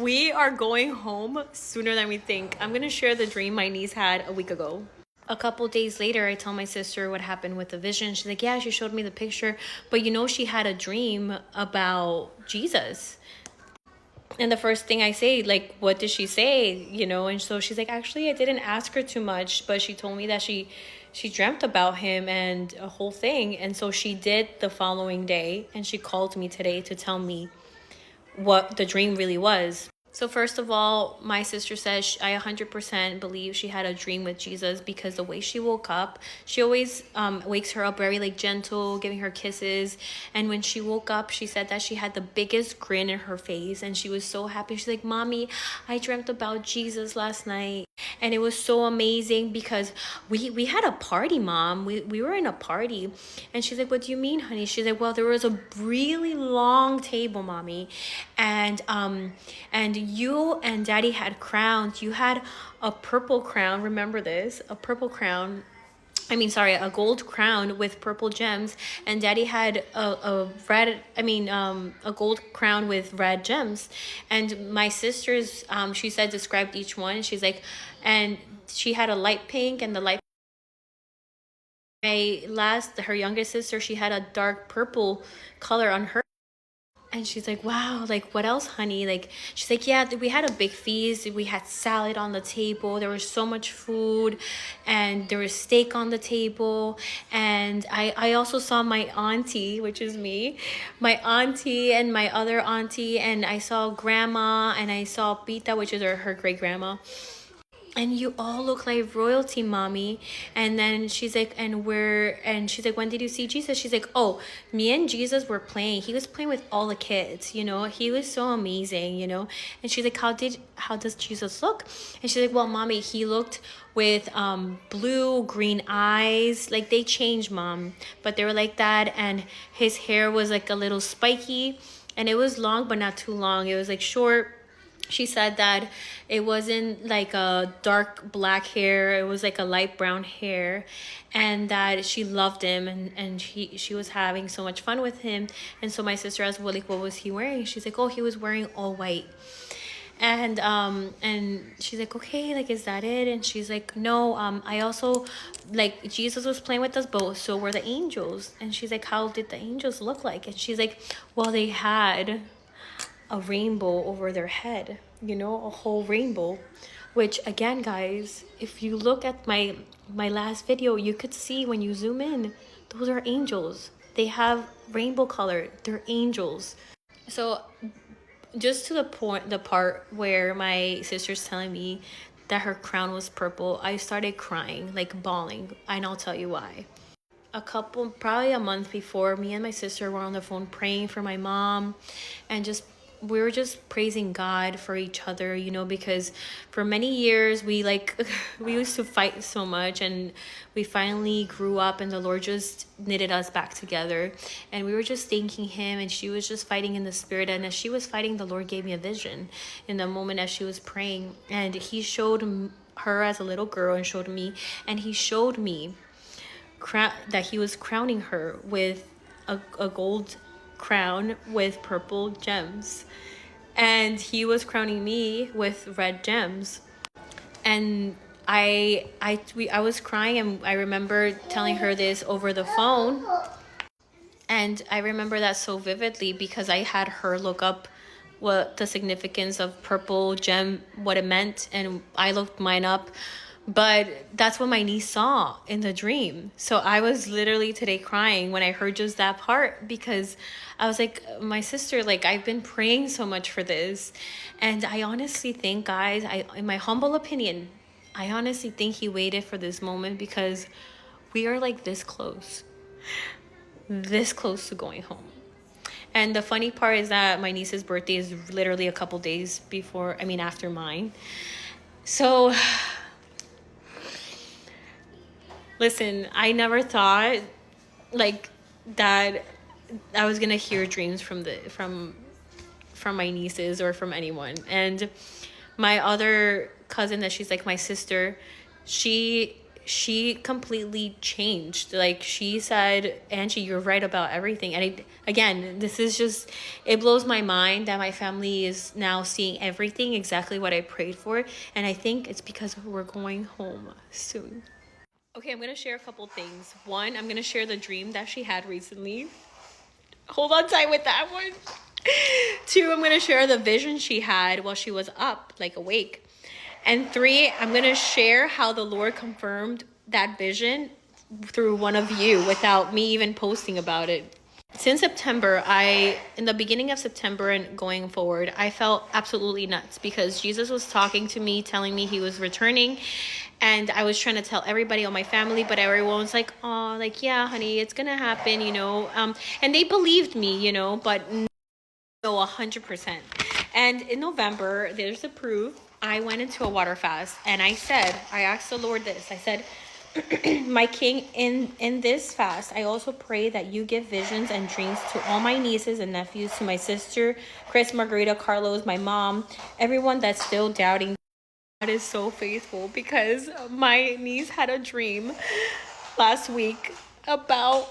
We are going home sooner than we think. I'm gonna share the dream my niece had a week ago. A couple days later, I tell my sister what happened with the vision. She's like, yeah, she showed me the picture, but she had a dream about Jesus. And the first thing I say, like, what did she say? And so she's like, actually, I didn't ask her too much, but she told me that she dreamt about him and a whole thing. And so she did the following day, and she called me today to tell me what the dream really was. So first of all, my sister says I 100% believe she had a dream with Jesus, because the way she woke up, she always wakes her up very like gentle, giving her kisses. And when she woke up, she said that she had the biggest grin in her face, and she was so happy. She's like, Mommy, I dreamt about Jesus last night. And it was so amazing because we had a party, Mom. We were in a party. And she's like, what do you mean, honey? She's like, well, there was a really long table, Mommy. And you and Daddy had crowns. You had a purple crown. Remember this? A purple crown. A gold crown with purple gems, and Daddy had a gold crown with red gems. And my sisters, she said, described each one. She's like, and she had a light pink, and the light. Her youngest sister, she had a dark purple color on her. And she's like, wow, like, what else, honey? Like, she's like, yeah, we had a big feast. We had salad on the table. There was so much food, and there was steak on the table. And I also saw my auntie, which is me, my auntie and my other auntie. And I saw grandma, and I saw Pita, which is her great grandma. And you all look like royalty, Mommy. And then she's like, she's like, when did you see Jesus? She's like, oh, me and Jesus were playing. He was playing with all the kids, he was so amazing, And she's like, how does Jesus look? And she's like, well, Mommy, he looked with blue green eyes. Like, they changed, Mom, but they were like that. And his hair was like a little spiky, and it was long, but not too long. It was like short. She said that it wasn't like a dark black hair, it was like a light brown hair, and that she loved him, and she was having so much fun with him. And so my sister asked, well, like, what was he wearing? She's like, oh, he was wearing all white. And she's like, okay, like, is that it? And she's like, no, I also, like, Jesus was playing with us both, so were the angels. And she's like, how did the angels look like? And she's like, well, they had a rainbow over their head, a whole rainbow. Which, again, guys, if you look at my last video, you could see when you zoom in, those are angels. They have rainbow color. They're angels. So just to the part where my sister's telling me that her crown was purple, I started crying, like bawling, and I'll tell you why. Probably a month before, me and my sister were on the phone praying for my mom, and we were just praising God for each other, because for many years we used to fight so much, and we finally grew up, and the Lord just knitted us back together, and we were just thanking him. And she was just fighting in the spirit, and as she was fighting, the Lord gave me a vision in the moment as she was praying, and he showed her as a little girl and showed me, and he showed me that he was crowning her with a gold crown with purple gems, and he was crowning me with red gems. And I was crying, and I remember telling her this over the phone, and I remember that so vividly because I had her look up what the significance of purple gem, what it meant, and I looked mine up. But that's what my niece saw in the dream. So I was literally today crying when I heard just that part, because I was like, my sister, like, I've been praying so much for this. And I honestly think, guys, in my humble opinion, I honestly think he waited for this moment, because we are like this close to going home. And the funny part is that my niece's birthday is literally a couple days after mine. So listen, I never thought like that I was gonna hear dreams from my nieces or from anyone. And my other cousin, that she's like my sister, she she completely changed. Like, she said, Angie, you're right about everything. And again, this is just, it blows my mind that my family is now seeing everything exactly what I prayed for. And I think it's because we're going home soon. Okay, I'm gonna share a couple things. One, I'm gonna share the dream that she had recently. Hold on tight with that one. Two, I'm gonna share the vision she had while she was up, like awake. And three, I'm going to share how the Lord confirmed that vision through one of you without me even posting about it. Since September, in the beginning of September and going forward, I felt absolutely nuts because Jesus was talking to me, telling me he was returning. And I was trying to tell everybody on my family, but everyone was like, oh, like, yeah, honey, it's going to happen, and they believed me, but no, 100%. And in November, there's the proof. I went into a water fast and I asked the Lord this. I said, my king, in this fast, I also pray that you give visions and dreams to all my nieces and nephews, to my sister, Chris, Margarita, Carlos, my mom, everyone that's still doubting. God is so faithful, because my niece had a dream last week about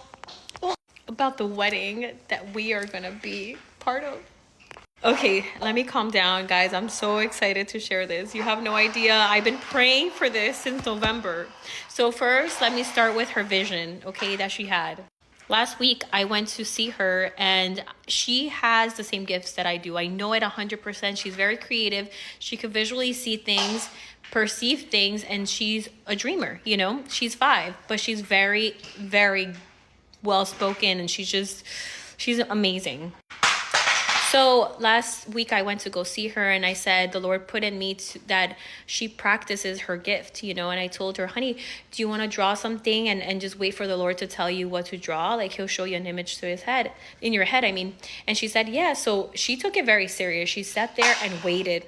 the wedding that we are going to be part of. Okay, let me calm down, guys. I'm so excited to share this. You have no idea. I've been praying for this since November. So first, let me start with her vision, okay, that she had. Last week, I went to see her, and she has the same gifts that I do. I know it 100%. She's very creative. She could visually see things, perceive things, and she's a dreamer, She's 5, but she's very, very well-spoken, and she's amazing. So last week I went to go see her, and I said the Lord put in me that she practices her gift, and I told her, honey, do you want to draw something and just wait for the Lord to tell you what to draw? Like, he'll show you an image in your head. And she said, yeah. So she took it very serious. She sat there and waited.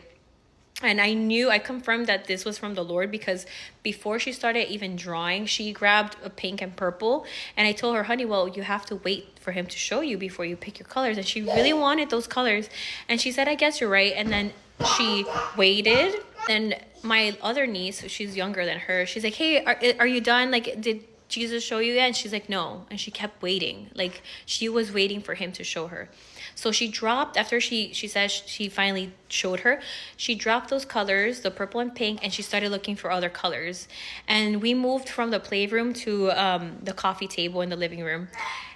And I confirmed that this was from the Lord, because before she started even drawing, she grabbed a pink and purple. And I told her, honey, well, you have to wait for him to show you before you pick your colors. And she really wanted those colors. And she said, I guess you're right. And then she waited. Then my other niece, she's younger than her, she's like, hey, are you done? Like, did Jesus show you yet? And she's like, no. And she kept waiting. Like, she was waiting for him to show her. So she dropped, after she says she finally showed her, she dropped those colors, the purple and pink, and she started looking for other colors. And we moved from the playroom to the coffee table in the living room.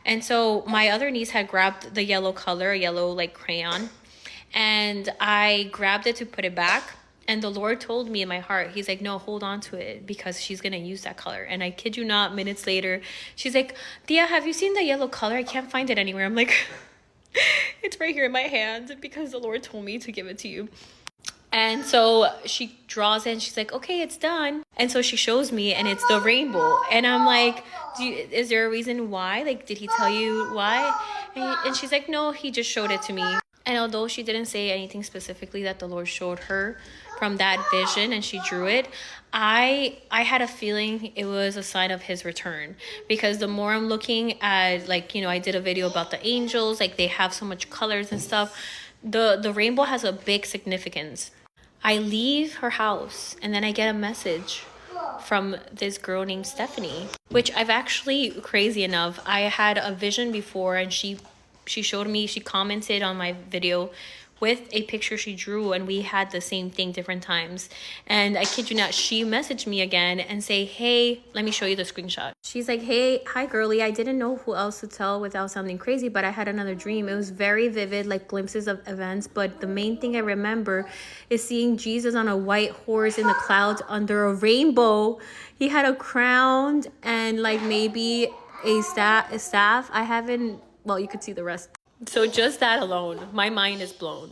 And so my other niece had grabbed the yellow color, a yellow like crayon, and I grabbed it to put it back. And the Lord told me in my heart, he's like, no, hold on to it, because she's going to use that color. And I kid you not, minutes later, she's like, Tia, have you seen the yellow color? I can't find it anywhere. I'm like, it's right here in my hand, because the Lord told me to give it to you. And so she draws it and she's like, okay, it's done. And so she shows me, and it's the rainbow. And I'm like, is there a reason why? Like, did he tell you why? And she's like, no, he just showed it to me. And although she didn't say anything specifically that the Lord showed her from that vision and she drew it, I had a feeling it was a sign of his return, because the more I'm looking at, like, I did a video about the angels, like they have so much colors and stuff. The rainbow has a big significance. I leave her house and then I get a message from this girl named Stephanie, which I've actually, crazy enough, I had a vision before, and she showed me, she commented on my video with a picture she drew, and we had the same thing different times. And I kid you not, she messaged me again and say, hey, let me show you the screenshot. She's like, hey, hi girly, I didn't know who else to tell without sounding crazy, but I had another dream. It was very vivid, like glimpses of events, but the main thing I remember is seeing Jesus on a white horse in the clouds under a rainbow. He had a crown and like maybe a staff. I haven't, well, you could see the rest. So just that alone, my mind is blown.